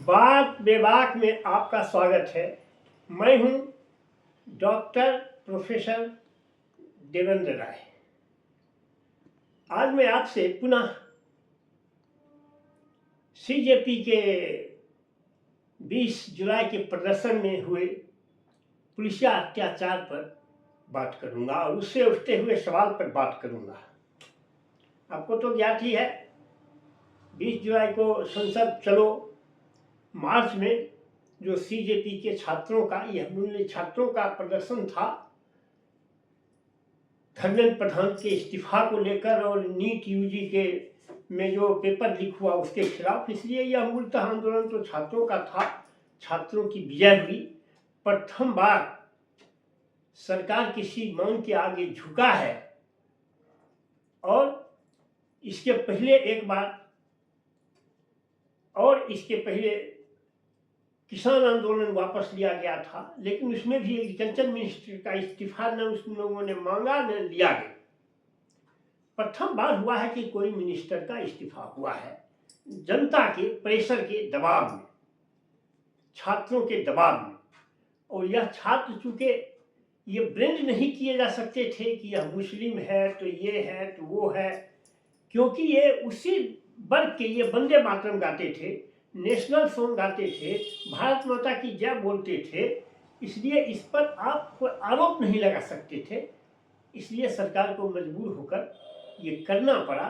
बात बेबाक में आपका स्वागत है। मैं हूं डॉक्टर प्रोफेसर देवेंद्र राय। आज मैं आपसे पुनः सीजेपी के 20 जुलाई के प्रदर्शन में हुए पुलिसिया अत्याचार पर बात करूंगा और उससे उठते हुए सवाल पर बात करूंगा। आपको तो ज्ञात ही है, 20 जुलाई को संसद चलो मार्च में जो सीजेपी के छात्रों का, यह मूल्य छात्रों का प्रदर्शन था धर्मेंद्र प्रधान के इस्तीफा को लेकर और नीट यूजी के में जो पेपर लीक हुआ उसके खिलाफ। इसलिए यह मूलतः आंदोलन तो छात्रों का था, छात्रों की विजय हुई। प्रथम बार सरकार किसी मांग के आगे झुका है और इसके पहले किसान आंदोलन वापस लिया गया था, लेकिन उसमें भी एग्रीकल्चर मिनिस्टर का इस्तीफा न उस लोगों ने मांगा न लिया गया। प्रथम बार हुआ है कि कोई मिनिस्टर का इस्तीफा हुआ है जनता के प्रेशर के दबाव में, छात्रों के दबाव में। और यह छात्र चूंकि ये ब्लेंड नहीं किए जा सकते थे कि यह मुस्लिम है तो ये है तो वो है, क्योंकि ये उसी वर्ग के, ये वंदे मातरम गाते थे, नेशनल सॉन्ग गाते थे, भारत माता की जय बोलते थे, इसलिए इस पर आप कोई आरोप नहीं लगा सकते थे। इसलिए सरकार को मजबूर होकर ये करना पड़ा,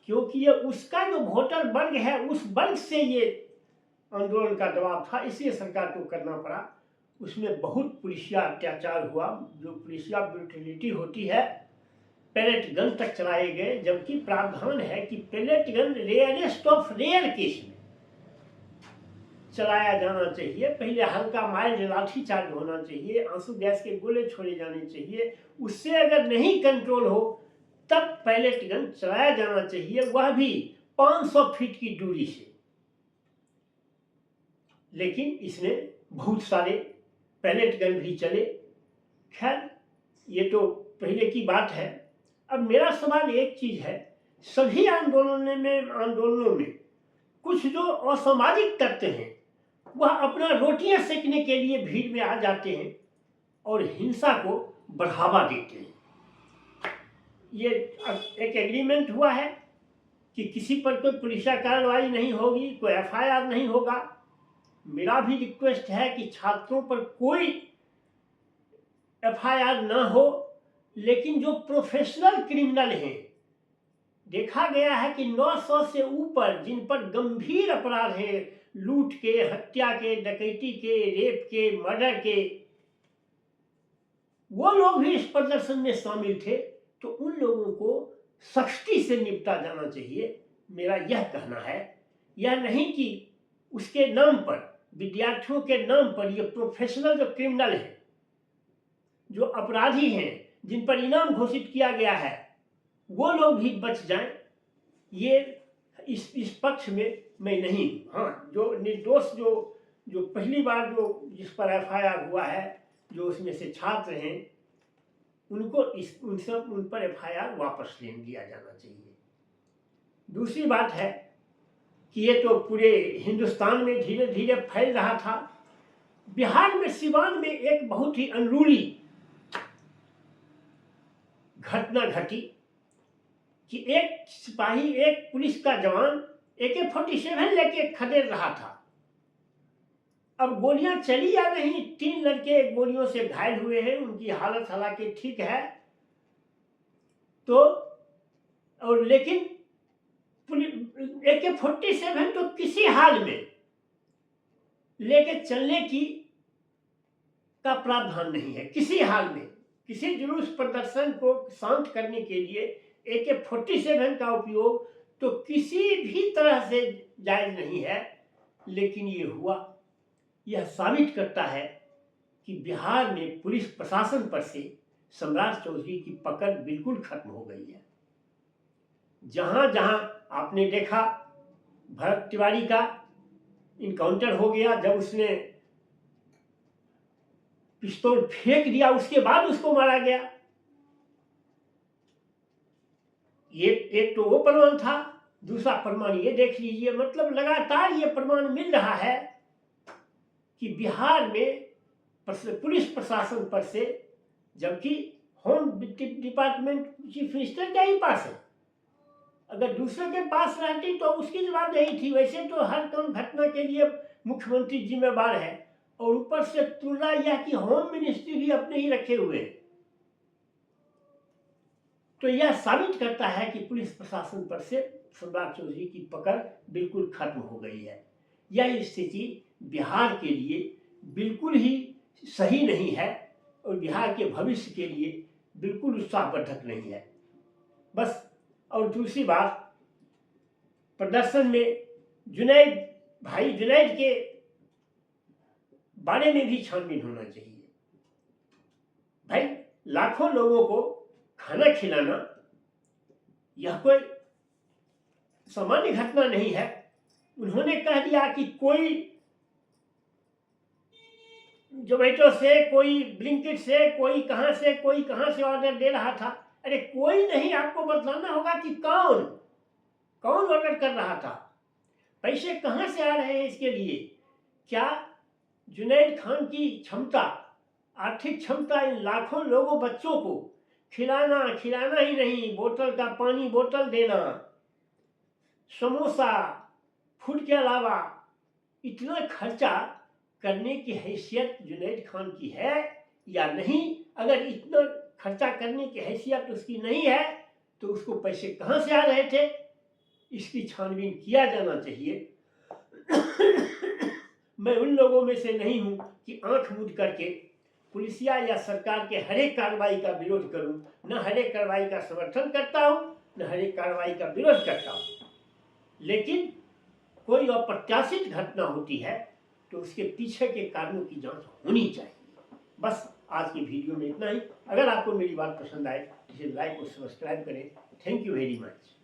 क्योंकि ये उसका जो वोटर वर्ग है उस वर्ग से ये आंदोलन का दबाव था, इसलिए सरकार को करना पड़ा। उसमें बहुत पुलिसिया अत्याचार हुआ, जो पुलिसिया ब्रूटलिटी होती है। पेलेट गन तक चलाए गए, जबकि प्रावधान है कि pellet gun rarest of rare case में चलाया जाना चाहिए। पहले हल्का माइल्ड लाठी चार्ज होना चाहिए, आंसू गैस के गोले छोड़े जाने चाहिए। उससे अगर नहीं कंट्रोल हो तब पैलेट गन चलाया जाना चाहिए, वह भी 500 फीट की दूरी से। लेकिन इसने बहुत सारे पैलेट गन भी चले। खैर, ये तो पहले की बात है। अब मेरा सवाल एक चीज है, सभी आंदोलनों में कुछ जो असामाजिक तत्व हैं वह अपना रोटियां सेकने के लिए भीड़ में आ जाते हैं और हिंसा को बढ़ावा देते हैं। ये एक एग्रीमेंट हुआ है कि किसी पर कोई पुलिसिया कार्रवाई नहीं होगी, कोई एफआईआर नहीं होगा। मेरा भी रिक्वेस्ट है कि छात्रों पर कोई एफआईआर ना हो, लेकिन जो प्रोफेशनल क्रिमिनल हैं, देखा गया है कि 900 से ऊपर जिन पर गंभीर अपराध हैं, लूट के, हत्या के, डकैती के, रेप के, मर्डर के, वो लोग भी इस प्रदर्शन में शामिल थे, तो उन लोगों को सख्ती से निपटा जाना चाहिए। मेरा यह कहना है, यह नहीं कि उसके नाम पर, विद्यार्थियों के नाम पर ये प्रोफेशनल जो क्रिमिनल हैं, जो अपराधी हैं, जिन पर इनाम घोषित किया गया है, वो लोग भी बच जाएं। ये इस पक्ष में मैं नहीं। हाँ, जो निर्दोष जो पहली बार जो जिस पर एफआईआर हुआ है, जो उसमें से छात्र हैं, उनको उन पर एफआईआर वापस ले लिया जाना चाहिए। दूसरी बात है कि ये तो पूरे हिंदुस्तान में धीरे धीरे फैल रहा था। बिहार में सिवान में एक बहुत ही अनरूली घटना घटी कि एक सिपाही, एक पुलिस का जवान AK-47 लेके खदेड़ रहा था। अब गोलियां चली या नहीं, 3 लड़के गोलियों से घायल हुए हैं, उनकी हालत हालांकि ठीक है। तो और लेकिन AK-47 तो किसी हाल में लेके चलने का प्रावधान नहीं है। किसी हाल में किसी जुलूस प्रदर्शन को शांत करने के लिए AK-47 का उपयोग तो किसी भी तरह से जायज नहीं है। लेकिन ये हुआ, यह साबित करता है कि बिहार में पुलिस प्रशासन पर से सम्राट चौधरी की पकड़ बिल्कुल खत्म हो गई है। जहां जहां आपने देखा, भरत तिवारी का इनकाउंटर हो गया, जब उसने पिस्तौल फेंक दिया उसके बाद उसको मारा गया। ये एक तो वो प्रमाण था। दूसरा प्रमाण ये देख लीजिए, मतलब लगातार ये प्रमाण मिल रहा है कि बिहार में पुलिस प्रशासन पर से, जबकि होम डिपार्टमेंट चीफ मिनिस्टर के ही पास है, अगर दूसरे के पास रहती तो उसकी जवाबदेही थी। वैसे तो हर कौन घटना के लिए मुख्यमंत्री जिम्मेवार है, और ऊपर से तुलना यह कि होम मिनिस्ट्री भी अपने ही रखे हुए हैं। तो यह साबित करता है कि पुलिस प्रशासन पर से सम्राट चौधरी की पकड़ बिल्कुल खत्म हो गई है। यह स्थिति बिहार के लिए बिल्कुल ही सही नहीं है और बिहार के भविष्य के लिए बिल्कुल उत्साहवर्धक नहीं है। बस, और दूसरी बात, प्रदर्शन में भाई जुनैद के बारे में भी छानबीन होना चाहिए। भाई, लाखों लोगों को खाना खिलाना यह कोई सामान्य घटना नहीं है। उन्होंने कह दिया कि कोई जोमेटो से, कोई ब्लिंकिट से, कोई कहां से ऑर्डर दे रहा था। अरे कोई नहीं, आपको बताना होगा कि कौन ऑर्डर कर रहा था, पैसे कहां से आ रहे हैं इसके लिए। क्या जुनैद खान की क्षमता, आर्थिक क्षमता इन लाखों लोगों बच्चों को खिलाना ही नहीं, बोतल का पानी बोतल देना, समोसा, फूड के अलावा इतना खर्चा करने की हैसियत जुनैद खान की है या नहीं? अगर इतना खर्चा करने की हैसियत उसकी नहीं है तो उसको पैसे कहां से आ रहे थे, इसकी छानबीन किया जाना चाहिए। मैं उन लोगों में से नहीं हूं कि आंख मूंद करके पुलिसिया या सरकार के हर एक कार्रवाई का विरोध करूं। न हर एक कार्रवाई का समर्थन करता हूं, न हर एक कार्रवाई का विरोध करता हूं, लेकिन कोई अप्रत्याशित घटना होती है तो उसके पीछे के कारणों की जांच होनी चाहिए। बस, आज की वीडियो में इतना ही। अगर आपको मेरी बात पसंद आए तो इसे लाइक और सब्सक्राइब करें। Thank you very much.